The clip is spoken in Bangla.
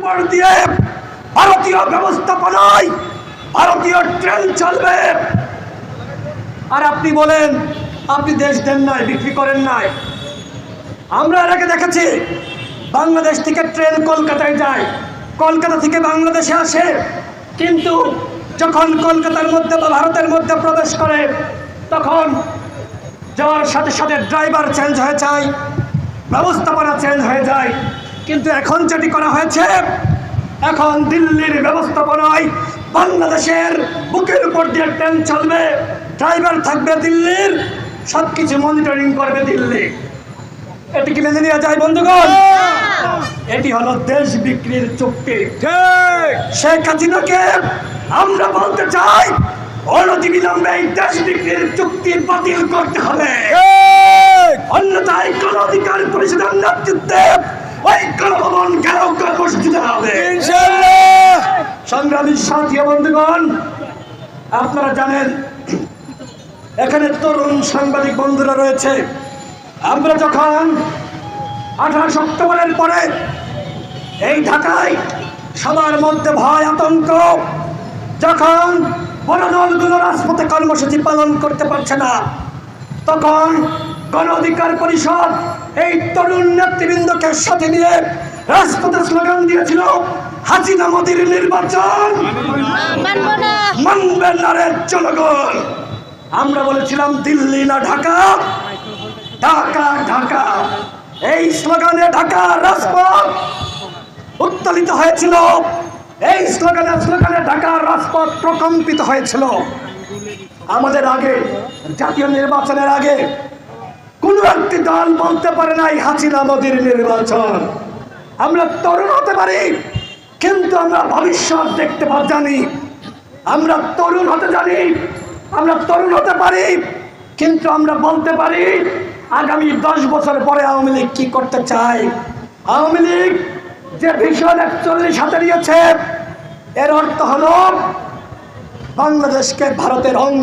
উপর দিয়ে ভারতীয় ব্যবস্থাপনায় ভারতীয় ট্রেন চলবে। আর আপনি বলেন আপনি দেশ দেন নাই, বিক্রি করেন নাই। আমরা এর আগে দেখেছি বাংলাদেশ থেকে ট্রেন কলকাতায় যায়, কলকাতা থেকে বাংলাদেশে আসে, কিন্তু যখন কলকাতার মধ্যে বা ভারতের মধ্যে প্রবেশ করে তখন যাওয়ার সাথে সাথে ড্রাইভার চেঞ্জ হয়ে যায়, ব্যবস্থাপনা চেঞ্জ হয়ে যায়। কিন্তু এখন যেটি করা হয়েছে, এখন দিল্লির ব্যবস্থাপনায় বাংলাদেশের বুকের উপর দিয়ে ট্রেন চলবে, ড্রাইভার থাকবে দিল্লির, সব কিছু মনিটরিং করবে দিল্লি। এটি কি মেনে নেওয়া যায় বন্ধুগণ? এটি হলো দেশ বিক্রির চুক্তি। শেখ হাসিনাকে আমরা বলতে চাই অনতিবিলম্বে এই দেশ বিক্রির চুক্তি বাতিল করতে হবে, অন্যথায় গণ অধিকার পরিষদের নেতৃত্বে ওই গণভবন ঘেরাও কর্মসূচিতে হবে। সংগ্রামী সাথী বন্ধুগণ, আপনারা জানেন এখানে তরুণ সাংবাদিক বন্ধুরা রয়েছে। আমরা যখন 28 অক্টোবরের পরে এই ঢাকায় সবার মধ্যে ভয় আতঙ্ক, যখন বড় দলগুলো রাজপথে কর্মসূচি পালন করতে পারছে না, তখন গণ অধিকার পরিষদ এই তরুণ নেতৃবৃন্দকে সাথে নিয়ে রাজপথে স্লোগান দিয়েছিল, হাসিনা মোদির নির্বাচন মানবে না রে জনগণ। আমরা বলেছিলাম দিল্লি না ঢাকা, ঢাকা ঢাকা। এই স্লোগানে ঢাকা রাজপথ উত্তোলিত হয়েছিল, এই স্লোগানে ঢাকা রাজপথ প্রকম্পিত হয়েছিল। আমাদের আগে জাতীয় নির্বাচনের আগে কোনো একটি দল বলতে পারে নাই হাসিনা মোদির নির্বাচন। আমরা তরুণ হতে পারি, কিন্তু আমরা ভবিষ্যৎ দেখতে জানি। আমরা তরুণ হতে জানি, আমরা তরুণ হতে পারি, কিন্তু আমরা বলতে পারি আগামী 10 বছর পরে আওয়ামী লীগ কি করতে চায়। আওয়ামী লীগ যে ভিশন 41 হাতে নিয়েছে, এর অর্থ হলো বাংলাদেশকে ভারতের অঙ্গ